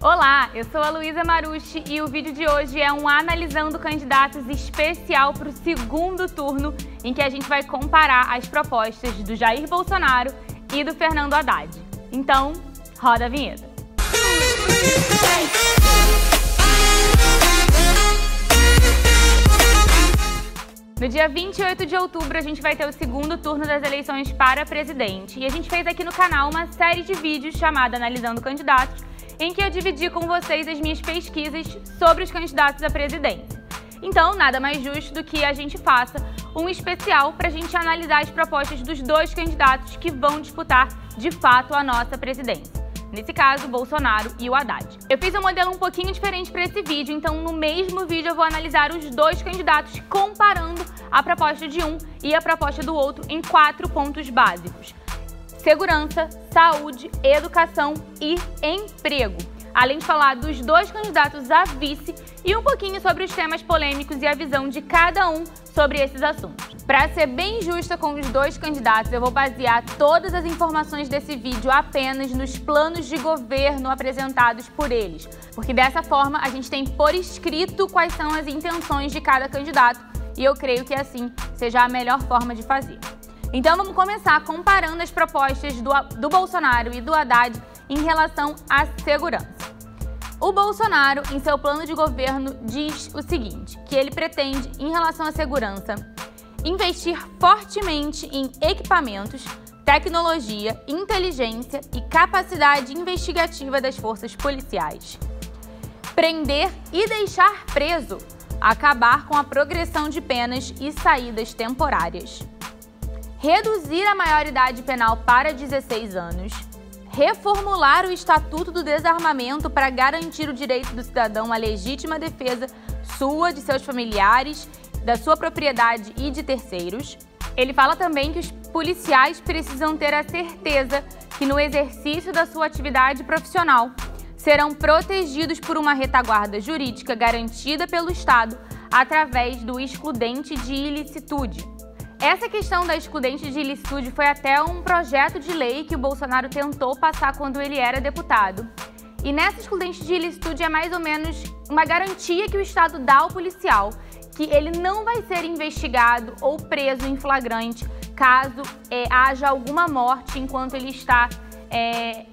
Olá, eu sou a Luísa Marucci e o vídeo de hoje é um Analisando Candidatos especial para o segundo turno, em que a gente vai comparar as propostas do Jair Bolsonaro e do Fernando Haddad. Então, roda a vinheta. No dia 28 de outubro, a gente vai ter o segundo turno das eleições para presidente. E a gente fez aqui no canal uma série de vídeos chamada Analisando Candidatos, em que eu dividi com vocês as minhas pesquisas sobre os candidatos à presidência. Então, nada mais justo do que a gente faça um especial para a gente analisar as propostas dos dois candidatos que vão disputar, de fato, a nossa presidência. Nesse caso, o Bolsonaro e o Haddad. Eu fiz um modelo um pouquinho diferente para esse vídeo, então no mesmo vídeo eu vou analisar os dois candidatos comparando a proposta de um e a proposta do outro em 4 pontos básicos: segurança, saúde, educação e emprego. Além de falar dos dois candidatos a vice e um pouquinho sobre os temas polêmicos e a visão de cada um sobre esses assuntos. Para ser bem justa com os dois candidatos, eu vou basear todas as informações desse vídeo apenas nos planos de governo apresentados por eles, porque dessa forma a gente tem por escrito quais são as intenções de cada candidato e eu creio que assim seja a melhor forma de fazer. Então vamos começar comparando as propostas do Bolsonaro e do Haddad em relação à segurança. O Bolsonaro, em seu plano de governo, diz o seguinte, que ele pretende, em relação à segurança, investir fortemente em equipamentos, tecnologia, inteligência e capacidade investigativa das forças policiais. Prender e deixar preso, acabar com a progressão de penas e saídas temporárias. Reduzir a maioridade penal para 16 anos, reformular o Estatuto do Desarmamento para garantir o direito do cidadão à legítima defesa sua, de seus familiares, da sua propriedade e de terceiros. Ele fala também que os policiais precisam ter a certeza que no exercício da sua atividade profissional serão protegidos por uma retaguarda jurídica garantida pelo Estado através do excludente de ilicitude. Essa questão da excludente de ilicitude foi até um projeto de lei que o Bolsonaro tentou passar quando ele era deputado. E nessa excludente de ilicitude é mais ou menos uma garantia que o Estado dá ao policial, que ele não vai ser investigado ou preso em flagrante caso haja alguma morte enquanto ele está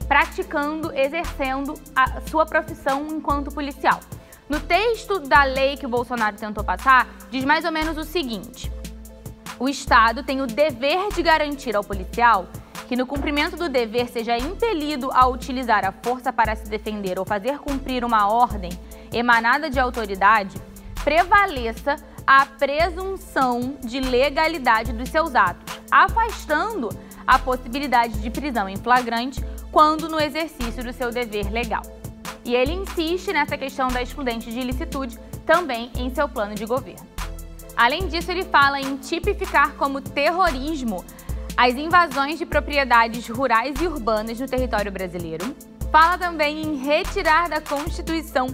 praticando, exercendo a sua profissão enquanto policial. No texto da lei que o Bolsonaro tentou passar, diz mais ou menos o seguinte: o Estado tem o dever de garantir ao policial que, no cumprimento do dever, seja impelido a utilizar a força para se defender ou fazer cumprir uma ordem emanada de autoridade, prevaleça a presunção de legalidade dos seus atos, afastando a possibilidade de prisão em flagrante quando no exercício do seu dever legal. E ele insiste nessa questão da excludente de ilicitude também em seu plano de governo. Além disso, ele fala em tipificar como terrorismo as invasões de propriedades rurais e urbanas no território brasileiro. Fala também em retirar da Constituição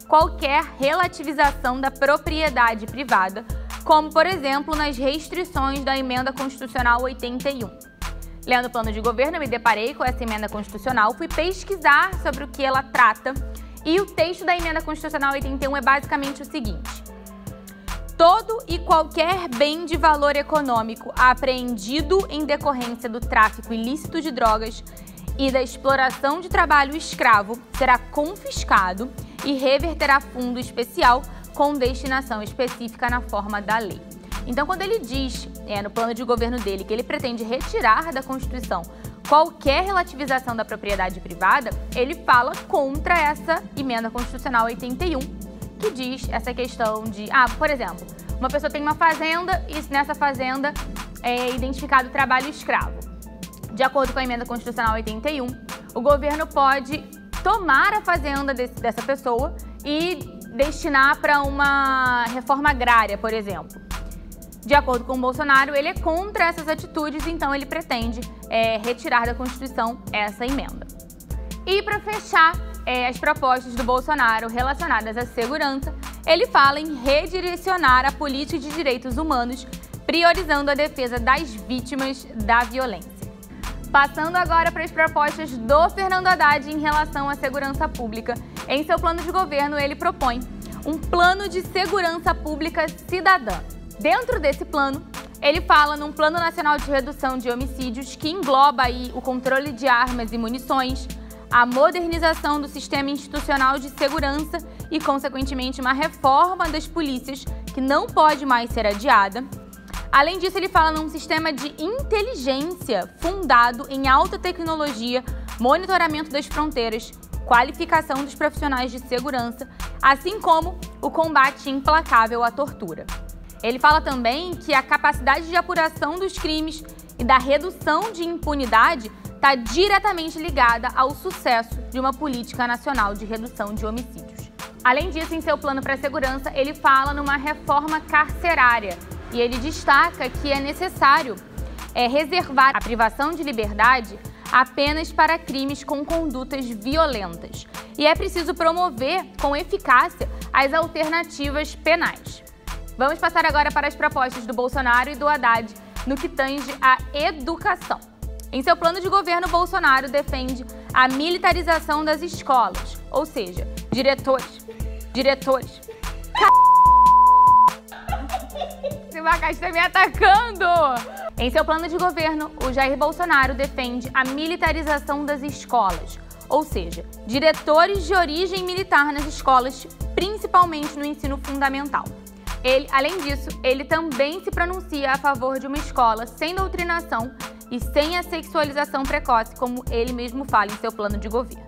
qualquer relativização da propriedade privada, como, por exemplo, nas restrições da Emenda Constitucional 81. Lendo o plano de governo, eu me deparei com essa emenda constitucional, fui pesquisar sobre o que ela trata e o texto da Emenda Constitucional 81 é basicamente o seguinte: todo e qualquer bem de valor econômico apreendido em decorrência do tráfico ilícito de drogas e da exploração de trabalho escravo será confiscado e reverterá a fundo especial com destinação específica na forma da lei. Então, quando ele diz, no plano de governo dele, que ele pretende retirar da Constituição qualquer relativização da propriedade privada, ele fala contra essa Emenda Constitucional 81, que diz essa questão de, por exemplo, uma pessoa tem uma fazenda e nessa fazenda é identificado trabalho escravo. De acordo com a Emenda Constitucional 81, o governo pode tomar a fazenda dessa pessoa e destinar para uma reforma agrária, por exemplo. De acordo com o Bolsonaro, ele é contra essas atitudes, então ele pretende retirar da Constituição essa emenda. E para fechar as propostas do Bolsonaro relacionadas à segurança, ele fala em redirecionar a política de direitos humanos, priorizando a defesa das vítimas da violência. Passando agora para as propostas do Fernando Haddad em relação à segurança pública, Em seu plano de governo, ele propõe um plano de segurança pública cidadã. Dentro desse plano, ele fala num Plano Nacional de Redução de Homicídios que engloba aí o controle de armas e munições, a modernização do sistema institucional de segurança e, consequentemente, uma reforma das polícias que não pode mais ser adiada. Além disso, ele fala num sistema de inteligência fundado em alta tecnologia, monitoramento das fronteiras, qualificação dos profissionais de segurança, assim como o combate implacável à tortura. Ele fala também que a capacidade de apuração dos crimes e da redução de impunidade está diretamente ligada ao sucesso de uma política nacional de redução de homicídios. Além disso, em seu plano para a segurança, ele fala numa reforma carcerária e ele destaca que é necessário reservar a privação de liberdade apenas para crimes com condutas violentas. E é preciso promover com eficácia as alternativas penais. Vamos passar agora para as propostas do Bolsonaro e do Haddad no que tange à educação. Em seu plano de governo, Bolsonaro defende a militarização das escolas, ou seja, diretores. Esse macaco está me atacando! Em seu plano de governo, o Jair Bolsonaro defende a militarização das escolas, ou seja, diretores de origem militar nas escolas, principalmente no ensino fundamental. Além disso, ele também se pronuncia a favor de uma escola sem doutrinação e sem a sexualização precoce, como ele mesmo fala em seu plano de governo.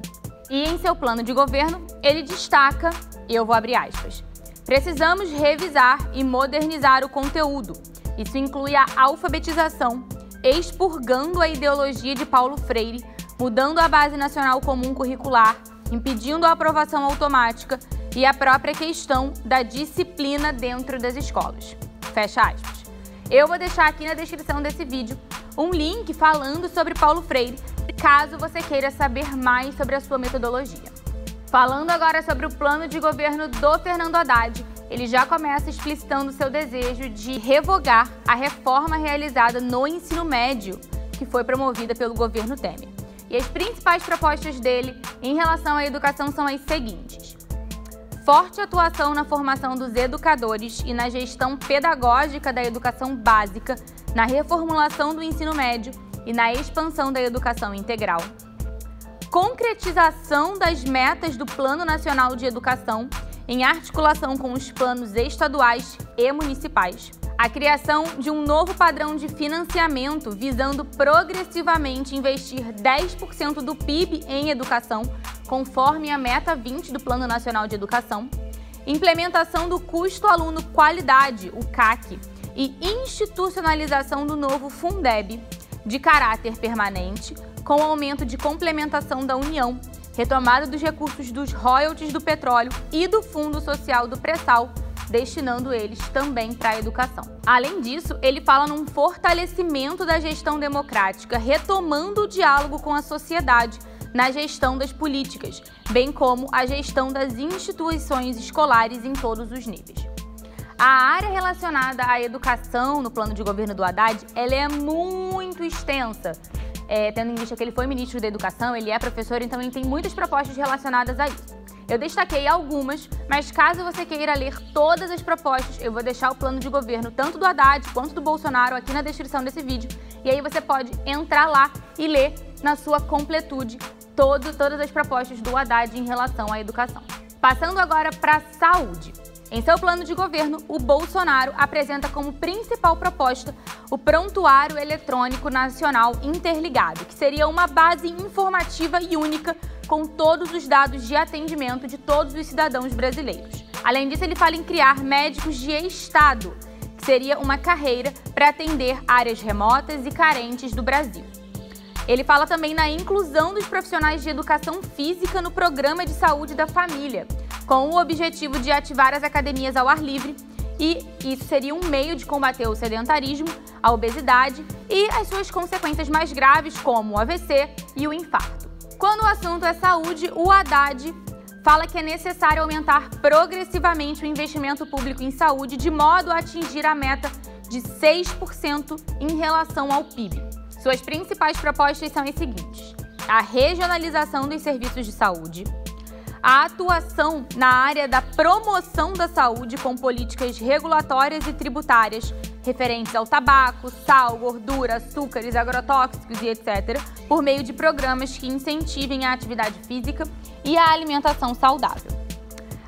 E em seu plano de governo, ele destaca, eu vou abrir aspas, precisamos revisar e modernizar o conteúdo. Isso inclui a alfabetização, expurgando a ideologia de Paulo Freire, mudando a Base Nacional Comum Curricular, impedindo a aprovação automática e a própria questão da disciplina dentro das escolas. Fecha aspas. Eu vou deixar aqui na descrição desse vídeo um link falando sobre Paulo Freire, caso você queira saber mais sobre a sua metodologia. Falando agora sobre o plano de governo do Fernando Haddad, ele já começa explicitando seu desejo de revogar a reforma realizada no ensino médio, que foi promovida pelo governo Temer. E as principais propostas dele em relação à educação são as seguintes: forte atuação na formação dos educadores e na gestão pedagógica da educação básica, na reformulação do ensino médio e na expansão da educação integral. Concretização das metas do Plano Nacional de Educação, em articulação com os planos estaduais e municipais. A criação de um novo padrão de financiamento, visando progressivamente investir 10% do PIB em educação, conforme a meta 20 do Plano Nacional de Educação. Implementação do custo aluno qualidade, o CAC, e institucionalização do novo Fundeb, de caráter permanente, com aumento de complementação da União, retomada dos recursos dos royalties do petróleo e do Fundo Social do Pré-Sal, destinando eles também para a educação. Além disso, ele fala num fortalecimento da gestão democrática, retomando o diálogo com a sociedade na gestão das políticas, bem como a gestão das instituições escolares em todos os níveis. A área relacionada à educação no plano de governo do Haddad, ela é muito extensa. Tendo em vista que ele foi ministro da Educação, ele é professor, então ele tem muitas propostas relacionadas a isso. Eu destaquei algumas, mas caso você queira ler todas as propostas, eu vou deixar o plano de governo tanto do Haddad quanto do Bolsonaro aqui na descrição desse vídeo. E aí você pode entrar lá e ler na sua completude todas as propostas do Haddad em relação à educação. Passando agora para a saúde. Em seu plano de governo, o Bolsonaro apresenta como principal proposta o Prontuário Eletrônico Nacional Interligado, que seria uma base informativa e única com todos os dados de atendimento de todos os cidadãos brasileiros. Além disso, ele fala em criar médicos de Estado, que seria uma carreira para atender áreas remotas e carentes do Brasil. Ele fala também na inclusão dos profissionais de educação física no Programa de Saúde da Família, com o objetivo de ativar as academias ao ar livre, e isso seria um meio de combater o sedentarismo, a obesidade e as suas consequências mais graves, como o AVC e o infarto. Quando o assunto é saúde, o Haddad fala que é necessário aumentar progressivamente o investimento público em saúde, de modo a atingir a meta de 6% em relação ao PIB. Suas principais propostas são as seguintes: a regionalização dos serviços de saúde, a atuação na área da promoção da saúde com políticas regulatórias e tributárias referentes ao tabaco, sal, gordura, açúcares, agrotóxicos e etc., por meio de programas que incentivem a atividade física e a alimentação saudável.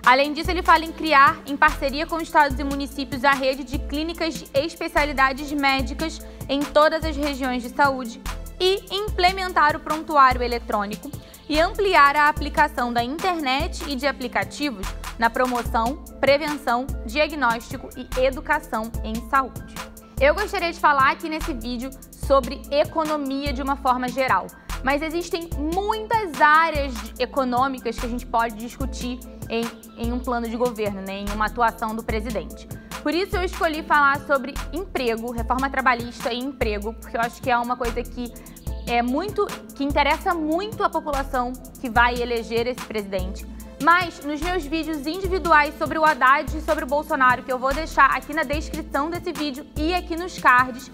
Além disso, ele fala em criar, em parceria com estados e municípios, a rede de clínicas de especialidades médicas em todas as regiões de saúde e implementar o prontuário eletrônico e ampliar a aplicação da internet e de aplicativos na promoção, prevenção, diagnóstico e educação em saúde. Eu gostaria de falar aqui nesse vídeo sobre economia de uma forma geral, mas existem muitas áreas econômicas que a gente pode discutir em um plano de governo, em uma atuação do presidente. Por isso eu escolhi falar sobre emprego, reforma trabalhista e emprego, porque eu acho que é uma coisa que interessa muito a população que vai eleger esse presidente. Mas nos meus vídeos individuais sobre o Haddad e sobre o Bolsonaro, que eu vou deixar aqui na descrição desse vídeo e aqui nos cards,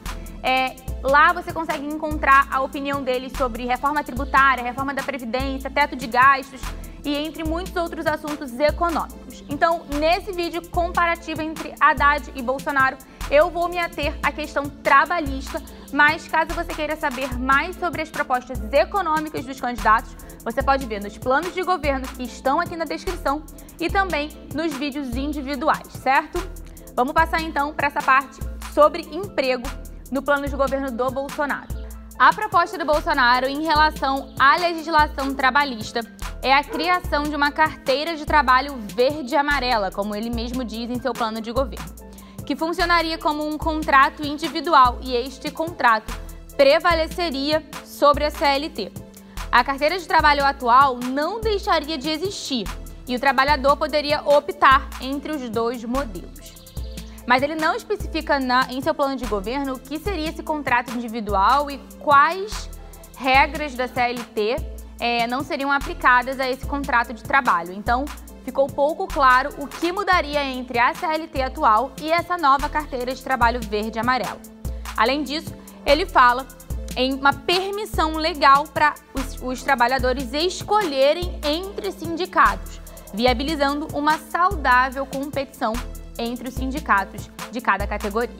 lá você consegue encontrar a opinião deles sobre reforma tributária, reforma da Previdência, teto de gastos e entre muitos outros assuntos econômicos. Então, nesse vídeo comparativo entre Haddad e Bolsonaro, eu vou me ater à questão trabalhista, mas caso você queira saber mais sobre as propostas econômicas dos candidatos, você pode ver nos planos de governo que estão aqui na descrição e também nos vídeos individuais, certo? Vamos passar então para essa parte sobre emprego no plano de governo do Bolsonaro. A proposta do Bolsonaro em relação à legislação trabalhista é a criação de uma carteira de trabalho verde e amarela, como ele mesmo diz em seu plano de governo, que funcionaria como um contrato individual e este contrato prevaleceria sobre a CLT. A carteira de trabalho atual não deixaria de existir e o trabalhador poderia optar entre os dois modelos. Mas ele não especifica em seu plano de governo o que seria esse contrato individual e quais regras da CLT não seriam aplicadas a esse contrato de trabalho. Então, ficou pouco claro o que mudaria entre a CLT atual e essa nova carteira de trabalho verde e amarelo. Além disso, ele fala em uma permissão legal para os trabalhadores escolherem entre sindicatos, viabilizando uma saudável competição entre os sindicatos de cada categoria.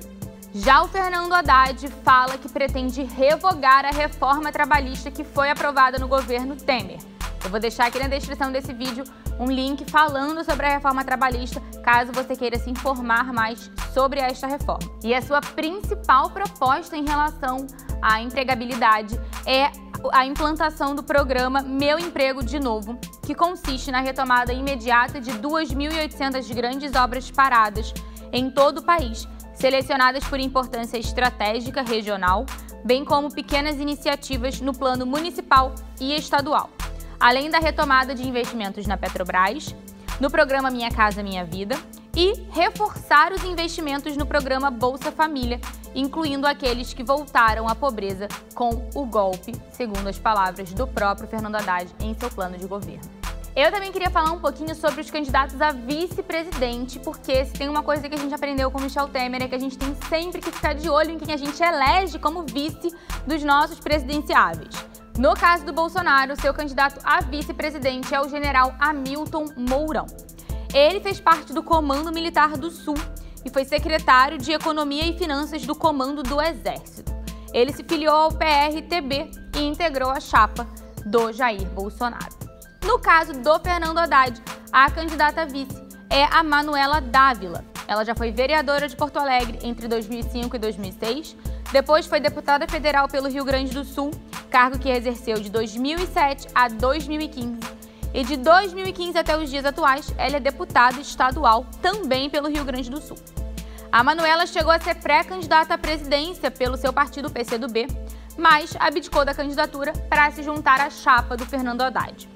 Já o Fernando Haddad fala que pretende revogar a reforma trabalhista que foi aprovada no governo Temer. Eu vou deixar aqui na descrição desse vídeo um link falando sobre a reforma trabalhista, caso você queira se informar mais sobre esta reforma. E a sua principal proposta em relação à empregabilidade é a implantação do programa Meu Emprego de Novo, que consiste na retomada imediata de 2.800 grandes obras paradas em todo o país, selecionadas por importância estratégica regional, bem como pequenas iniciativas no plano municipal e estadual, além da retomada de investimentos na Petrobras, no programa Minha Casa Minha Vida e reforçar os investimentos no programa Bolsa Família, incluindo aqueles que voltaram à pobreza com o golpe, segundo as palavras do próprio Fernando Haddad em seu plano de governo. Eu também queria falar um pouquinho sobre os candidatos a vice-presidente, porque se tem uma coisa que a gente aprendeu com Michel Temer é que a gente tem sempre que ficar de olho em quem a gente elege como vice dos nossos presidenciáveis. No caso do Bolsonaro, seu candidato a vice-presidente é o general Hamilton Mourão. Ele fez parte do Comando Militar do Sul e foi secretário de Economia e Finanças do Comando do Exército. Ele se filiou ao PRTB e integrou a chapa do Jair Bolsonaro. No caso do Fernando Haddad, a candidata a vice é a Manuela Dávila. Ela já foi vereadora de Porto Alegre entre 2005 e 2006, depois foi deputada federal pelo Rio Grande do Sul, cargo que exerceu de 2007 a 2015, e de 2015 até os dias atuais, ela é deputada estadual também pelo Rio Grande do Sul. A Manuela chegou a ser pré-candidata à presidência pelo seu partido PCdoB, mas abdicou da candidatura para se juntar à chapa do Fernando Haddad.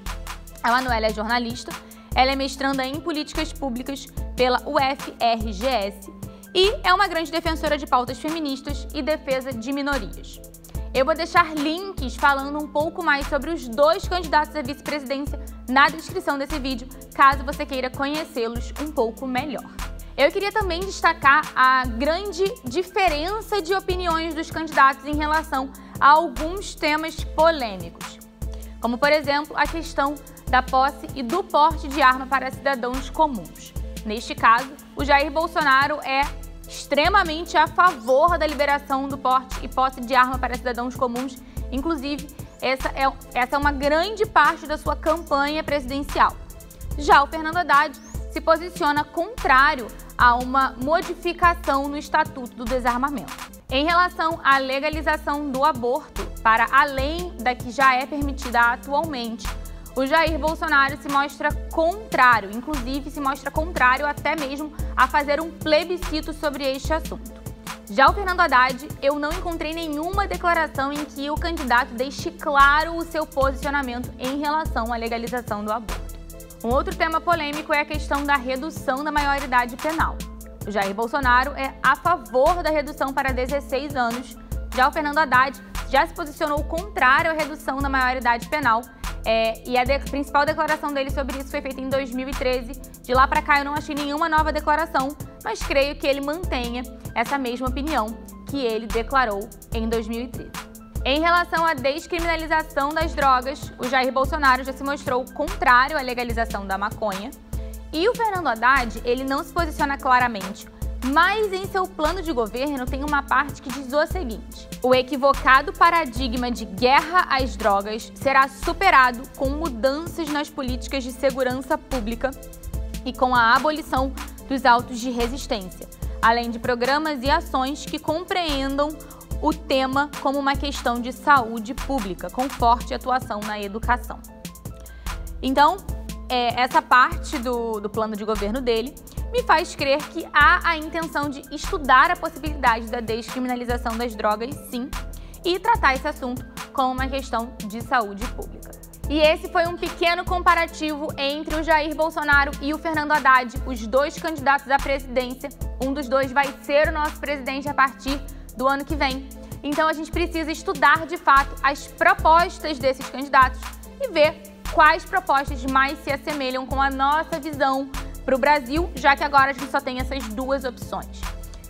A Manuela é jornalista, ela é mestranda em políticas públicas pela UFRGS e é uma grande defensora de pautas feministas e defesa de minorias. Eu vou deixar links falando um pouco mais sobre os dois candidatos à vice-presidência na descrição desse vídeo, caso você queira conhecê-los um pouco melhor. Eu queria também destacar a grande diferença de opiniões dos candidatos em relação a alguns temas polêmicos, como, por exemplo, a questão da posse e do porte de arma para cidadãos comuns. Neste caso, o Jair Bolsonaro é extremamente a favor da liberação do porte e posse de arma para cidadãos comuns. Inclusive, essa é uma grande parte da sua campanha presidencial. Já o Fernando Haddad se posiciona contrário a uma modificação no Estatuto do Desarmamento. Em relação à legalização do aborto, para além da que já é permitida atualmente, o Jair Bolsonaro se mostra contrário, inclusive se mostra contrário até mesmo a fazer um plebiscito sobre este assunto. Já o Fernando Haddad, eu não encontrei nenhuma declaração em que o candidato deixe claro o seu posicionamento em relação à legalização do aborto. Um outro tema polêmico é a questão da redução da maioridade penal. O Jair Bolsonaro é a favor da redução para 16 anos. Já o Fernando Haddad já se posicionou contrário à redução da maioridade penal. E a principal declaração dele sobre isso foi feita em 2013. De lá para cá eu não achei nenhuma nova declaração, mas creio que ele mantenha essa mesma opinião que ele declarou em 2013. Em relação à descriminalização das drogas, o Jair Bolsonaro já se mostrou contrário à legalização da maconha. E o Fernando Haddad, ele não se posiciona claramente, mas em seu plano de governo tem uma parte que diz o seguinte: o equivocado paradigma de guerra às drogas será superado com mudanças nas políticas de segurança pública e com a abolição dos autos de resistência, além de programas e ações que compreendam o tema como uma questão de saúde pública, com forte atuação na educação. Então, essa parte do plano de governo dele me faz crer que há a intenção de estudar a possibilidade da descriminalização das drogas, sim, e tratar esse assunto como uma questão de saúde pública. E esse foi um pequeno comparativo entre o Jair Bolsonaro e o Fernando Haddad, os dois candidatos à presidência. Um dos dois vai ser o nosso presidente a partir do ano que vem. Então a gente precisa estudar de fato as propostas desses candidatos e ver quais propostas mais se assemelham com a nossa visão para o Brasil, já que agora a gente só tem essas duas opções.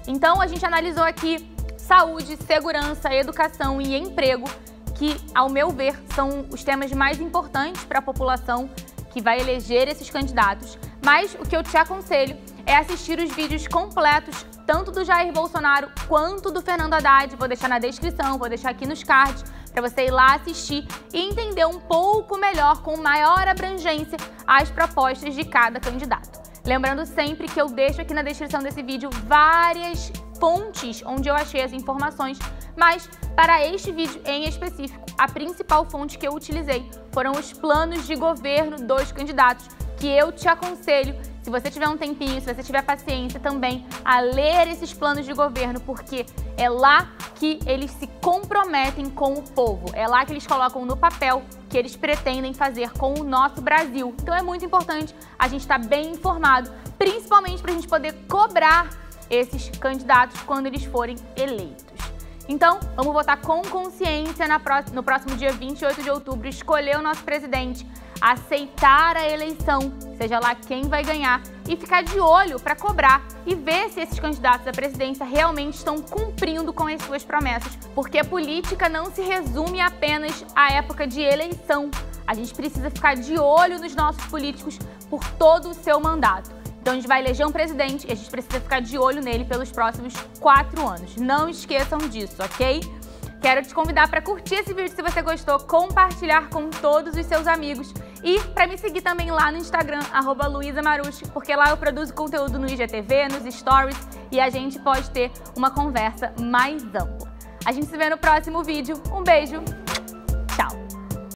Então a gente analisou aqui saúde, segurança, educação e emprego, que, ao meu ver, são os temas mais importantes para a população que vai eleger esses candidatos. Mas o que eu te aconselho é assistir os vídeos completos, tanto do Jair Bolsonaro quanto do Fernando Haddad. Vou deixar na descrição, vou deixar aqui nos cards, para você ir lá assistir e entender um pouco melhor, com maior abrangência, as propostas de cada candidato. Lembrando sempre que eu deixo aqui na descrição desse vídeo várias fontes onde eu achei as informações, mas para este vídeo em específico, a principal fonte que eu utilizei foram os planos de governo dos candidatos, que eu te aconselho, se você tiver um tempinho, se você tiver paciência também, a ler esses planos de governo, porque é lá que eles se comprometem com o povo, é lá que eles colocam no papel que eles pretendem fazer com o nosso Brasil. Então é muito importante a gente estar bem informado, principalmente para a gente poder cobrar esses candidatos quando eles forem eleitos. Então, vamos votar com consciência no próximo dia 28 de outubro, escolher o nosso presidente, aceitar a eleição, seja lá quem vai ganhar, e ficar de olho para cobrar e ver se esses candidatos à presidência realmente estão cumprindo com as suas promessas, porque a política não se resume apenas à época de eleição. A gente precisa ficar de olho nos nossos políticos por todo o seu mandato. Então a gente vai eleger um presidente e a gente precisa ficar de olho nele pelos próximos 4 anos. Não esqueçam disso, ok? Quero te convidar para curtir esse vídeo se você gostou, compartilhar com todos os seus amigos e para me seguir também lá no Instagram, @LuizaMarucci, porque lá eu produzo conteúdo no IGTV, nos Stories e a gente pode ter uma conversa mais ampla. A gente se vê no próximo vídeo. Um beijo!